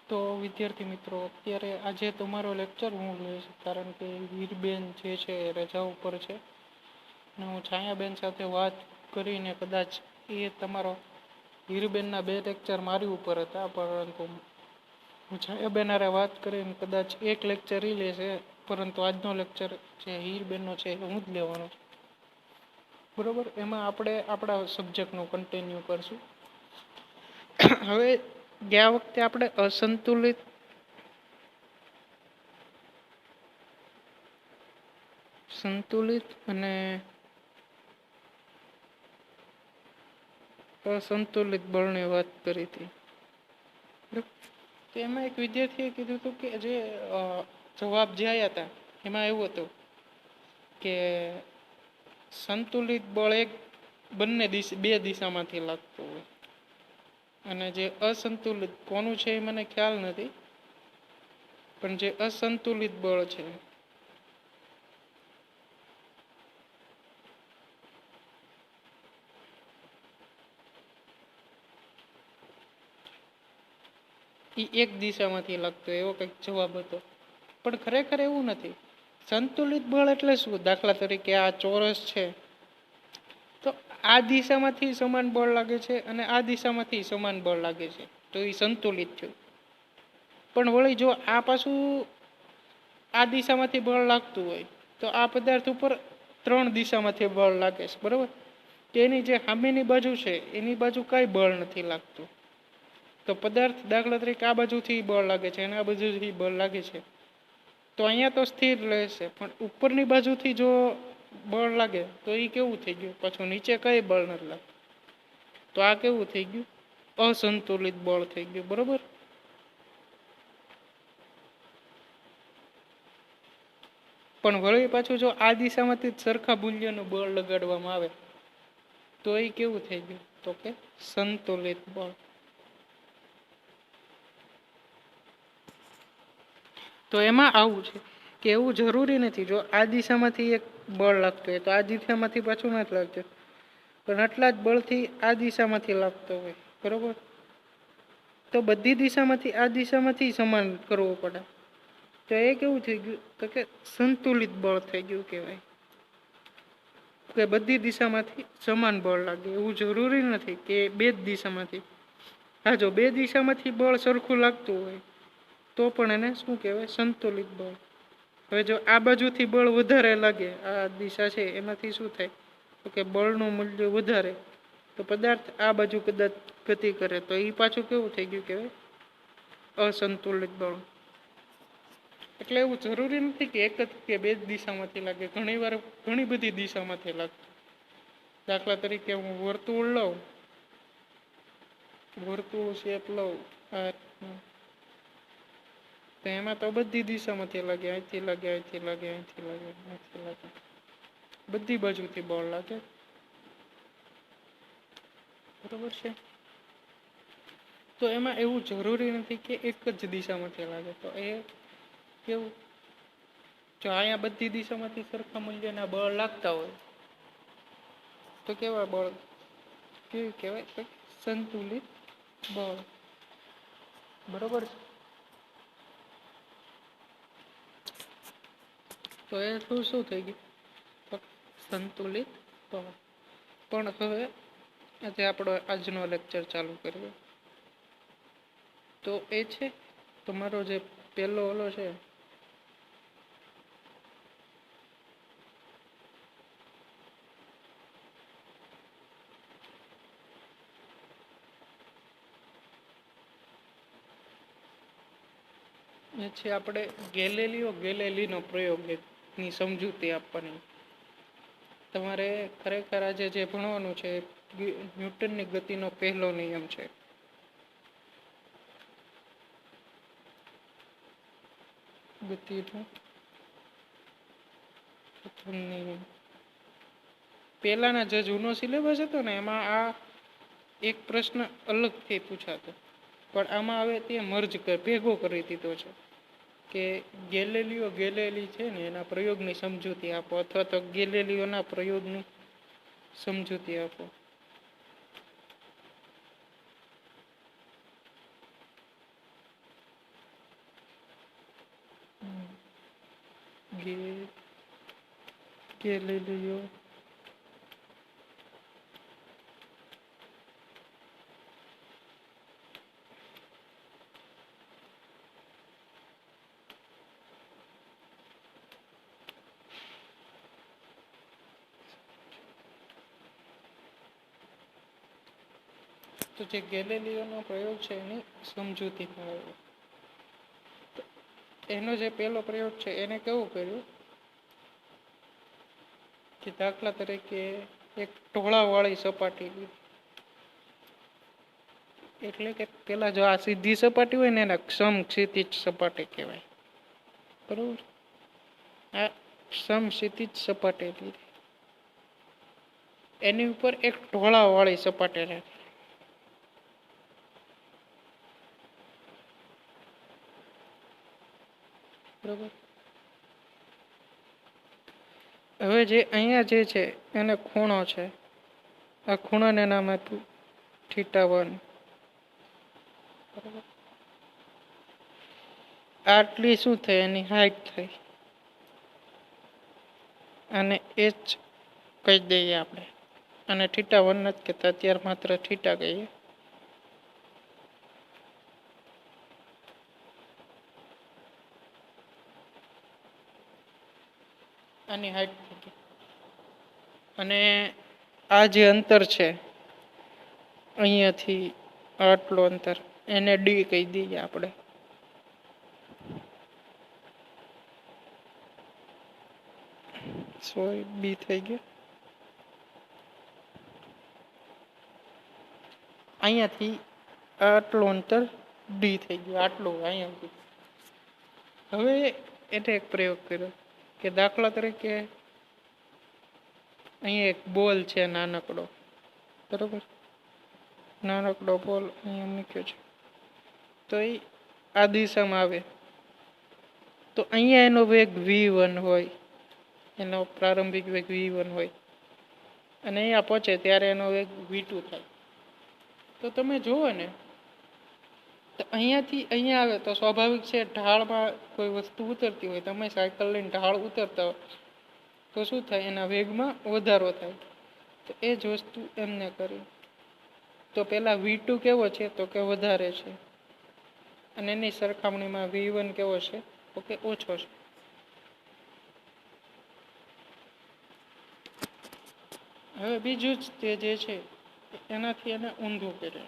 તો વિદ્યાર્થી મિત્રો, અત્યારે આજે તમારો લેક્ચર હું લઈશ, કારણ કે વીરબેન જે છે એ રજા ઉપર છે અને હું છાયાબેન સાથે વાત કરીને કદાચ એ તમારો વીરબેનના 2 લેક્ચર મારી ઉપર હતા, પરંતુ હું છાયાબેન હારે વાત કરીને કદાચ 1 લેક્ચર એ લેશે, પરંતુ આજનો લેક્ચર જે હીરબેનનો છે એ હું જ લેવાનો છું. બરોબર, એમાં આપણે આપણા સબ્જેક્ટનું કન્ટિન્યુ કરશું. હવે ગયા વખતે આપણે સંતુલિત અને અસંતુલિત બળની વાત કરી હતી. તો એમાં એક વિદ્યાર્થીએ કીધું હતું કે જે જવાબ જે આવ્યા હતા એમાં એવું હતું કે સંતુલિત બળ બે દિશામાંથી લાગતું હોય, અને જે અસંતુલિત કોનું છે એ મને ખ્યાલ નથી, પણ જે અસંતુલિત બળ છે એ એક દિશામાંથી લાગતો એવો કંઈક જવાબ હતો. પણ ખરેખર એવું નથી. સંતુલિત બળ એટલે શું? દાખલા તરીકે આ ચોરસ છે, તો આ દિશામાંથી સમાન બળ લાગે છે અને આ દિશામાંથી સમાન બળ લાગે છે, તો એ સંતુલિત થયું. પણ વળી જો આ પાછું આ દિશામાંથી બળ લાગતું હોય તો આ પદાર્થ ઉપર 3 દિશામાંથી બળ લાગે છે, બરોબર? તેની જે સામેની બાજુ છે એની બાજુ કઈ બળ નથી લાગતું. તો પદાર્થ દાખલા તરીકે આ બાજુથી બળ લાગે છે અને આ બાજુથી બળ લાગે છે, તો અહીંયા તો સ્થિર રહેશે, પણ ઉપરની બાજુથી જો બળ લાગે તો એ કેવું થઈ ગયું? પાછું નીચે કઈ બળ નથી લાગતું, તો આ કેવું થઈ ગયું? અસંતુલિત બળ થઈ ગયું, બરોબર? પણ વળી પાછું જો આ દિશામાંથી સરખા મૂલ્યનું બળ લગાડવામાં આવે તો એ કેવું થઈ ગયું? તો કે સંતુલિત બળ. તો એમાં આવું છે કે એવું જરૂરી નથી જો આ દિશામાંથી એક બળ લાગતું હોય તો આ દિશામાંથી પાછું નથી લાગતું, પણ આટલા જ બળથી આ દિશામાંથી લાગતો હોય, બરોબર? તો બધી દિશામાંથી આ દિશામાંથી સમાન કરવું પડે, તો એ કેવું થઈ ગયું? તો કે સંતુલિત બળ થઈ ગયું કહેવાય. કે બધી દિશામાંથી સમાન બળ લાગે એવું જરૂરી નથી કે 2 જ દિશામાંથી. હા, જો 2 દિશામાંથી બળ સરખું લાગતું હોય તો પણ એને શું કહેવાય? સંતુલિત બળ. હવે જો આ બાજુથી બળ વધારે લાગે, આ દિશા છે એમાંથી શું થાય? તો કે બળનું મૂલ્ય વધારે, તો પદાર્થ આ બાજુ કદાચ ગતિ કરે તો એ પાછું કેવું થઈ ગયું કહેવાય? અસંતુલિત બળ. એટલે એવું જરૂરી નથી કે 1 જ કે 2 જ દિશામાંથી લાગે, ઘણી વાર ઘણી બધી દિશામાંથી લાગતું. દાખલા તરીકે હું વર્તુળ લઉં, વર્તુળ શેપ લઉં, તો એમાં તો બધી દિશામાંથી લાગે, અહીંથી લાગે, અહીંથી લાગે, અહીંથી લાગે, અહીંથી લાગે, બધી બાજુથી બળ લાગે, બરોબર છે? તો એમાં એવું જરૂરી નથી કે 1 જ દિશામાંથી લાગે. તો એ કેવું? જો અહીંયા બધી દિશામાંથી સરખા મૂલ્યના બળ લાગતા હોય તો કેવા બળ? કેવું કહેવાય? સંતુલિત બળ, બરોબર છે? તો એ શું થઈ ગયું? તો સંતુલિત બળ. પણ હવે આજે આપણો આજનો લેક્ચર ચાલુ કરીએ. તો એ છે તમારો જે પહેલો ઓલો છે, એ છે આપણે ગેલેલીનો પ્રયોગની સમજૂતી આપવાની. તમારે ખરેખર આજે જે ભણવાનું છે ન્યૂટનની ગતિનો પહેલો નિયમ છે. ગતિનો પ્રથમ નિયમ. પહેલાના જે જૂનો સિલેબસ હતો ને એમાં આ એક પ્રશ્ન અલગથી પૂછાતો, પણ આમાં હવે તે ભેગો કરી દીધો છે કે ગેલેલી છે ને એના પ્રયોગની સમજૂતી આપો, અથવા તો ગેલેલિયોના પ્રયોગની સમજૂતી આપો. ગેલીલિયો તો જે ગેલીલિયોનો પ્રયોગ છે એની સમજૂતી મેળવો. એનો જે પહેલો પ્રયોગ છે એને કેવું કર્યું કે દાખલા તરીકે એક ઢોળાવાળી સપાટી લીધી. એટલે કે પેલા જો આ સીધી સપાટી હોય ને એને સમક્ષિતિજ સપાટી કહેવાય. બરોબર, આ સમક્ષિતિજ સપાટી લીધી. એની ઉપર એક ઢોળાવાળી સપાટી રાખી. બરોબર, હવે જે અહીંયા જે છે એને ખૂણો છે, આ ખૂણાને નામ આપ્યું θ1. બરોબર, આટલી શું થઈ એની હાઈટ થઈ અને h કહી દઈએ આપણે, અને θ1 નથી કહેતા અત્યારે માત્ર θ કહીએ. આની હાઈટ થઈ ગઈ. અને આ જે અંતર છે અહીંયાથી આટલું અંતર એને ડી કહી દઈએ આપણે. સોરી, બી થઈ ગયું. અહીંયાથી આટલું અંતર ડી થઈ ગયું, આટલું અહીંયાથી. હવે એને એક પ્રયોગ કર્યો કે દાખલા તરીકે અહીંયા એક બોલ છે નાનકડો. બરોબર, નાનકડો બોલ અહીંયા મૂક્યો છે. તો એ આ દિશામાં આવે તો અહીંયા એનો વેગ v1 હોય, એનો પ્રારંભિક વેગ v1 હોય, અને અહીંયા પહોંચે ત્યારે એનો વેગ v2 થાય. તો તમે જુઓ ને, તો અહીંયાથી અહીંયા આવે તો સ્વાભાવિક છે ઢાળમાં કોઈ વસ્તુ ઉતરતી હોય, તમે સાયકલ લઈને ઢાળ ઉતરતા હોય તો શું થાય, એના વેગમાં વધારો થાય. તો એ જ વસ્તુ એમને કરી. તો પેલા v2 કેવો છે તો કે વધારે છે, અને એની સરખામણીમાં v1 કેવો છે તો કે ઓછો છે. હવે બીજું જ તે જે છે એનાથી એને ઊંધું કરે.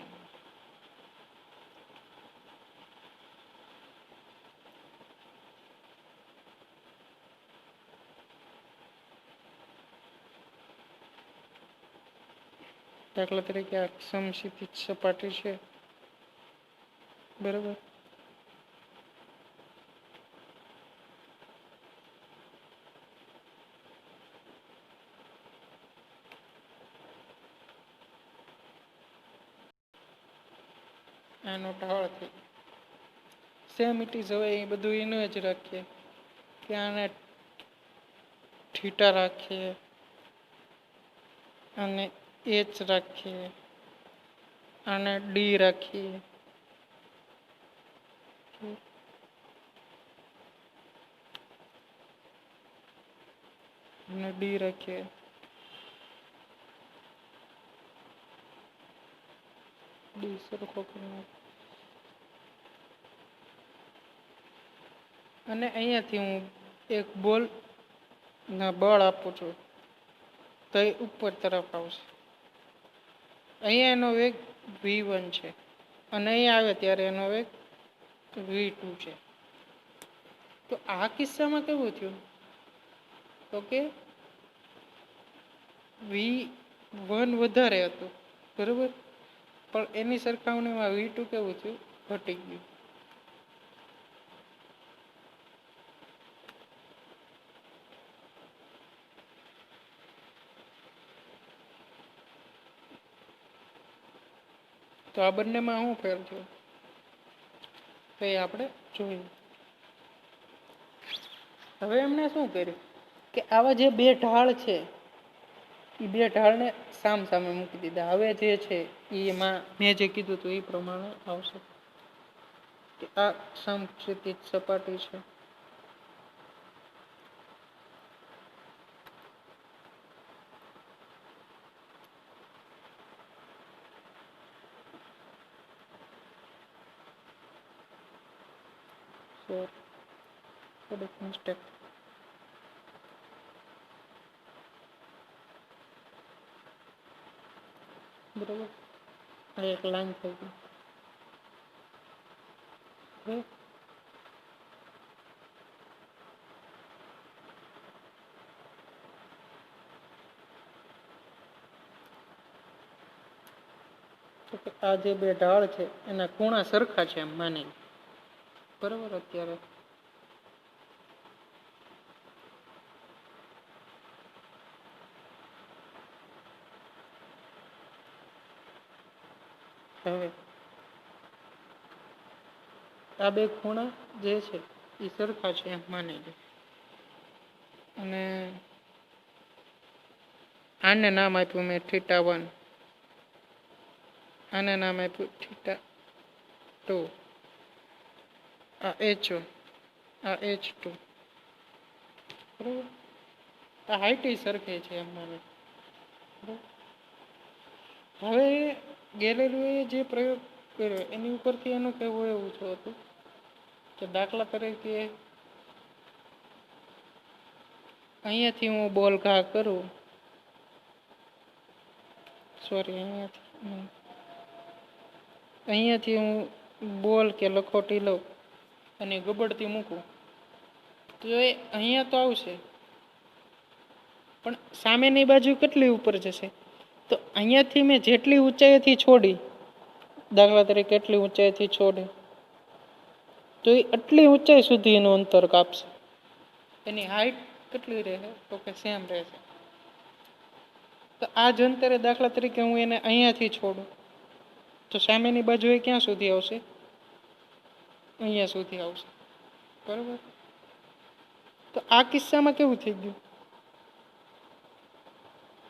દાખલા તરીકે આ સમક્ષિતિજ સપાટી છે. બરોબર, આનો ઢાળ થઈ. Same it is. હવે એ બધું એનું જ રાખીએ કે આને થીટા રાખીએ અને એચ રાખીએ, આને ડી રાખીએ, અને ડી રાખીએ, ડી સરખો કરી નાખીએ. અને અહીંયાથી હું એક બોલ ના બળ આપું છું તો એ ઉપર તરફ આવશે. અહીંયા એનો વેગ v1 છે અને અહીંયા આવે ત્યારે એનો વેગ v2 છે. તો આ કિસ્સામાં કેવું થયું તો કે v1 વધારે હતું. બરોબર, પણ એની સરખામણીમાં v2 કેવું થયું, ઘટી ગયું. તો આ બંનેમાં શું ફેર થયો તો એ આપણે જોયું. હવે એમણે શું કર્યું કે આવા જે બે ઢાળ છે એ બે ઢાળને સામ સામે મૂકી દીધા. હવે જે છે એમાં મેં જે કીધું હતું એ પ્રમાણે આવશે કે આ સમક્ષિતિજ સપાટી છે, થોડીક મિસ્ટેક. બરાબર, આ એક લાઈન થઈ ગઈ. આ જે બે ઢાળ છે એના ખૂણા સરખા છે એમ માની, બરાબર. અત્યારે હવે આ બે ખૂણા જે છે એ સરખા છે એમ માની લો, અને આને નામ આપ્યું મેં θ1, આને નામ આપ્યું θ2, આ h1, આ h2, બરાબર. આ હાઈટ સરખી છે એમ માને. હવે ગેલેલીઓએ જે પ્રયોગ કર્યો એની ઉપરથી એનું કહેવું એવું હતું કે દાખલા તરીકે અહીંયાથી હું બોલ ઘા કરું, સોરી, અહીંયાથી હું બોલ કે લખોટી લઉં અને ગબડતી મૂકું તો એ અહીંયા તો આવશે, પણ સામેની બાજુ કેટલી ઉપર જશે? તો અહીંયાથી મેં જેટલી ઊંચાઈથી છોડી, દાખલા તરીકે કેટલી ઊંચાઈથી છોડી, તો એ આટલી ઊંચાઈ સુધીનું અંતર કાપશે. એની હાઈટ કેટલી રહે? તો કે સેમ રહેશે. તો આ જ અંતરે દાખલા તરીકે હું એને અહીંયાથી છોડું તો સામેની બાજુએ ક્યાં સુધી આવશે? અહીંયા સુધી આવશે, બરાબર. તો આ કિસ્સામાં કેવું થઈ ગયું?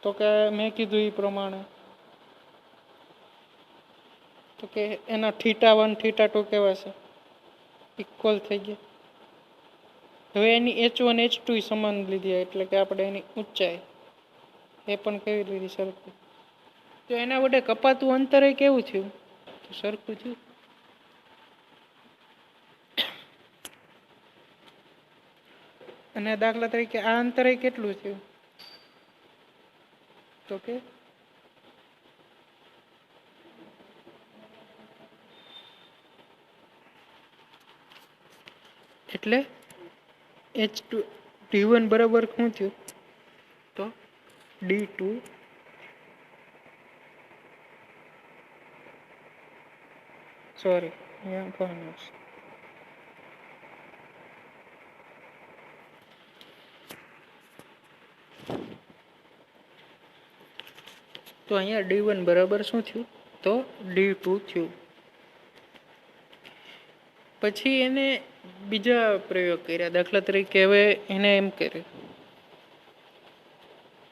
તો કે મેં કીધું એ પ્રમાણે તો કે એના θ1 θ2 કેવા છે? ઇક્વલ થઈ ગયા. હવે એની h1 h2 સમાન લીધી, એટલે કે આપણે એની ઊંચાઈ એ પણ કેવી લીધી? સરખું. તો એના વડે કપાતું અંતર એ કેવું થયું? તો સરખું થયું. અને દાખલા તરીકે આ અંતરે કેટલું થયું? તો કે એટલે h2 d1 બરાબર શું થયું? તો d2 સોરી તો અહીંયા d1 બરાબર શું થયું? તો d2 થયું. પછી એને બીજા પ્રયોગ કર્યા. દાખલા તરીકે હવે એને એમ કર્યું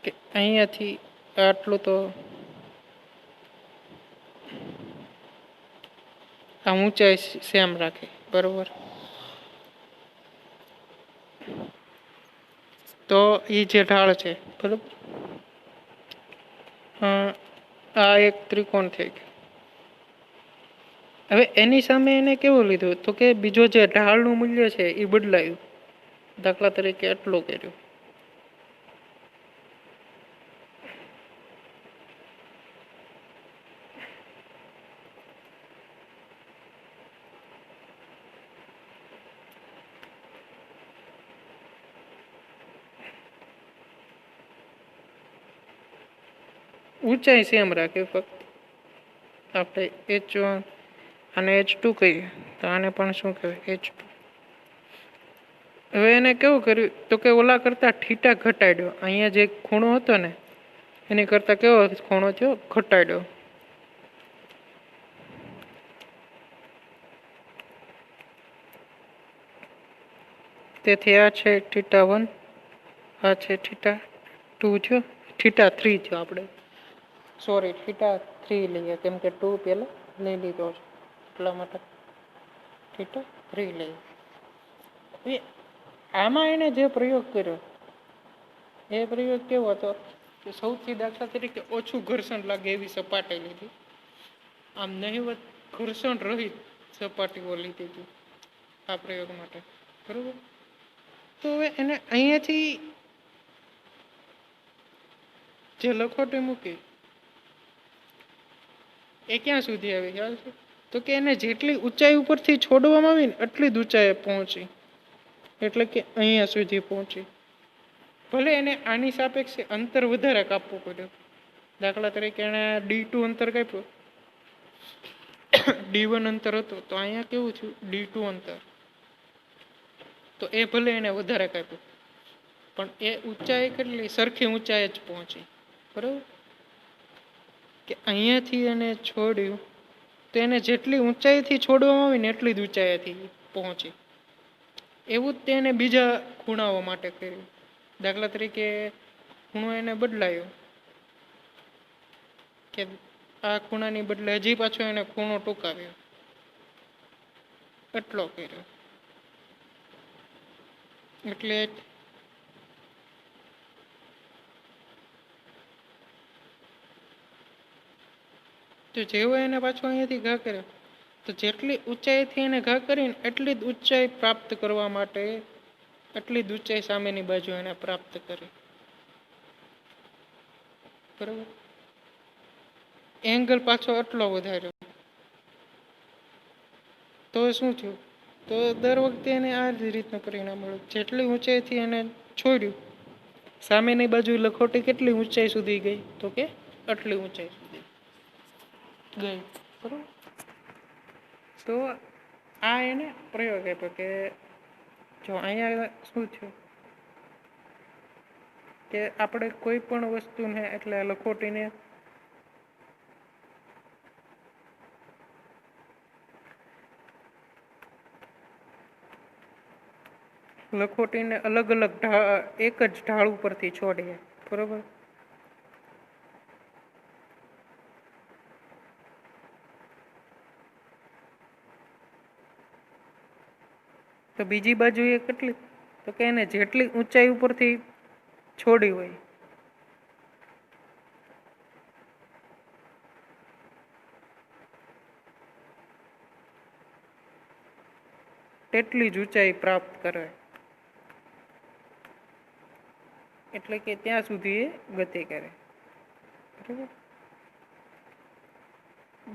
કે અહીંયાથી આટલું તો આ ઊંચાઈ સેમ રાખે, બરોબર. તો એ જે ઢાળ છે, બરોબર, આ એક ત્રિકોણ થઈ ગયો. હવે એની સામે એને કેવું લીધું? તો કે બીજો જે ઢાળનું મૂલ્ય છે એ બદલાયું. દાખલા તરીકે આટલું કર્યું. ઊંચાઈ સેમ રાખે, ફક્ત આપણે h1 અને h2 કહીએ તો આને પણ શું કહેવાય? h2. હવે એને કેવું કર્યું? તો કે ઓલા કરતા θ ઘટાડ્યો. અહીંયા જે ખૂણો હતો ને એની કરતા કેવો ખૂણો થયો? ઘટાડ્યો. તેથી આ છે θ1, આ છે θ2 થયો, θ3 થયો. આપણે સોરી θ3 લઈએ કેમ કે 2 પહેલા લઈ લીધો છે એટલા માટે θ3 લઈએ. આમાં એને જે પ્રયોગ કર્યો એ પ્રયોગ કેવો હતો કે સૌથી દાખલા તરીકે ઓછું ઘર્ષણ લાગે એવી સપાટી લીધી, આમ નહિવત ઘર્ષણ રહિત સપાટીઓ લીધી હતી. આ પ્રયોગ માટે, બરોબર. તો હવે એને અહીંયાથી જે લખોટી મૂકી એ ક્યાં સુધી આવી, ખ્યાલ છે? તો કે એને જેટલી ઊંચાઈ ઉપરથી છોડવામાં આવી ને એટલી જ ઊંચાઈએ પહોંચી, એટલે કે અહીંયા સુધી પહોંચી. ભલે એને આની સાપેક્ષે અંતર વધારે કાપવું પડ્યું. દાખલા તરીકે એણે D2 અંતર કાપ્યું, D1 અંતર હતું, તો અહીંયા કેવું થયું, D2 અંતર. તો એ ભલે એને વધારે કાપ્યું, પણ એ ઊંચાઈ કેટલી સરખી ઊંચાઈ જ પહોંચી, બરાબર. કે અહીંયાથી એને છોડ્યું તો એને જેટલી ઊંચાઈથી છોડવામાં આવી ને એટલી જ ઊંચાઈથી પહોંચી. એવું જ તેને બીજા ખૂણાઓ માટે કર્યું. દાખલા તરીકે ખૂણો એને બદલાયો, કે આ ખૂણાની બદલે હજી પાછો એને ખૂણો ટૂંકાવ્યો, એટલો કર્યો. એટલે તો જેવો એને પાછો અહીંયાથી ઘા કર્યો, તો જેટલી ઊંચાઈથી એને ઘા કરીને એટલી જ ઊંચાઈ પ્રાપ્ત કરવા માટે એટલી જ ઊંચાઈ સામેની બાજુ એને પ્રાપ્ત કરી, બરાબર. એંગલ પાછો એટલો વધાર્યો. તો શું થયું, તો દર વખતે એને આ જ રીતનું પરિણામ મળ્યું. જેટલી ઊંચાઈથી એને છોડ્યું, સામેની બાજુ લખોટી કેટલી ઊંચાઈ સુધી ગઈ, તો કે આટલી ઊંચાઈ સુધી ગઈ, બરાબર. તો આ એને પ્રયોગ આપ્યો કે જો અહીંયા શું થયું કે આપણે કોઈ પણ વસ્તુને એટલે લખોટીને અલગ અલગ એક જ ઢાળ ઉપરથી છોડીએ, બરોબર. તો બીજી બાજુ એ કેટલી, તો કે એને જેટલી ઊંચાઈ ઉપરથી છોડી હોય તેટલી જ ઊંચાઈ પ્રાપ્ત કરે, એટલે કે ત્યાં સુધી એ ગતિ કરે, બરાબર.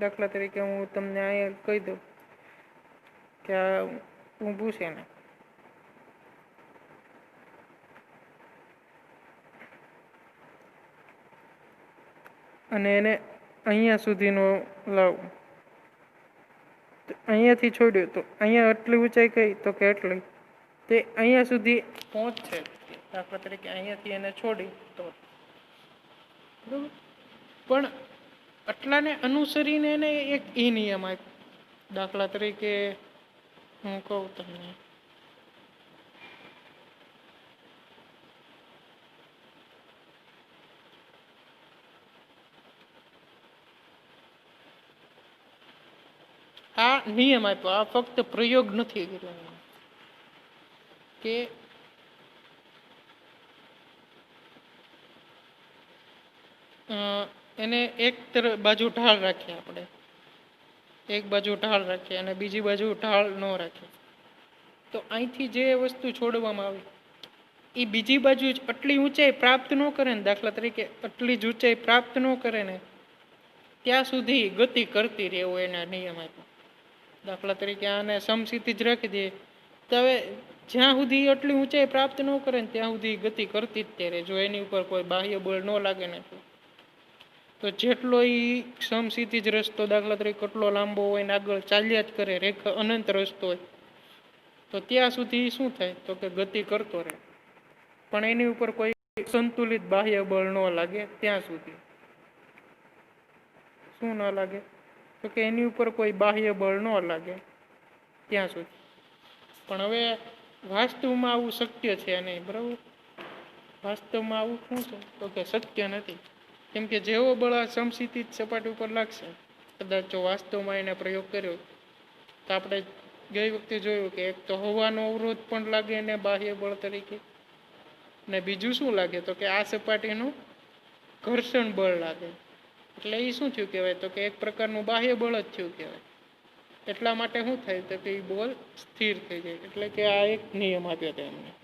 દાખલા તરીકે હું તમને અહીંયા કહી દઉં કે આ ઊભું છે ને, અને એને અહીંયા સુધીનો લાવું, અહીંયાથી છોડ્યું તો અહીંયા એટલી ઊંચાઈ કઈ, તો કે એટલી તે અહીંયા સુધી પહોંચશે. દાખલા તરીકે અહીંયાથી એને છોડી તો, બરાબર. પણ આટલાને અનુસરીને એને એક એ નિયમ આપ્યો. દાખલા તરીકે હું કહું તમને, આ નિયમ આપ્યો, આ ફક્ત પ્રયોગ નથી કર્યો કે એને એક બાજુ ઢાળ રાખીએ, આપણે એક બાજુ ઢાળ રાખીએ અને બીજી બાજુ ઢાળ ન રાખીએ, તો અહીંથી જે વસ્તુ છોડવામાં આવે એ બીજી બાજુ જ આટલી ઊંચાઈ પ્રાપ્ત ન કરે ને, દાખલા તરીકે આટલી જ ઊંચાઈ પ્રાપ્ત ન કરે ને ત્યાં સુધી ગતિ કરતી રહે, એવો એના નિયમ આપ્યો. દાખલા તરીકે આને સમસ્થિતિ જ રાખી દઈએ તો હવે જ્યાં સુધી આટલી ઊંચાઈ પ્રાપ્ત ન કરે ને ત્યાં સુધી ગતિ કરતી જ તે રહે, જો એની ઉપર કોઈ બાહ્ય બળ ન લાગે ને. તો જેટલો એ સમસ્થિતિ જ રસ્તો દાખલા તરીકે કેટલો લાંબો હોય ને આગળ ચાલ્યા જ કરે, રેખા અનંત રસ્તો હોય, તો ત્યાં સુધી શું થાય, તો કે ગતિ કરતો રહે, પણ એની ઉપર કોઈ સંતુલિત બાહ્ય બળ ન લાગે ત્યાં સુધી. શું ન લાગે, તો કે એની ઉપર કોઈ બાહ્ય બળ ન લાગે ત્યાં સુધી. પણ હવે વાસ્તવમાં આવું શક્ય છે નહીં, બરાબર. વાસ્તવમાં આવું શું છે, તો કે શક્ય નથી. કેમ કે જેવો બળ આ સમસ્થિતિ સપાટી ઉપર લાગશે, કદાચ જો વાસ્તવમાં એને પ્રયોગ કર્યો તો આપણે ગઈ વખતે જોયું કે એક તો હવાનો અવરોધ પણ લાગે એને બાહ્ય બળ તરીકે, ને બીજું શું લાગે, તો કે આ સપાટીનું ઘર્ષણ બળ લાગે. એટલે એ શું થયું કહેવાય, તો કે એક પ્રકારનું બાહ્ય બળ જ થયું કહેવાય. એટલા માટે શું થાય તો કે એ બોલ સ્થિર થઈ જાય. એટલે કે આ એક નિયમ આપ્યો હતો એમને.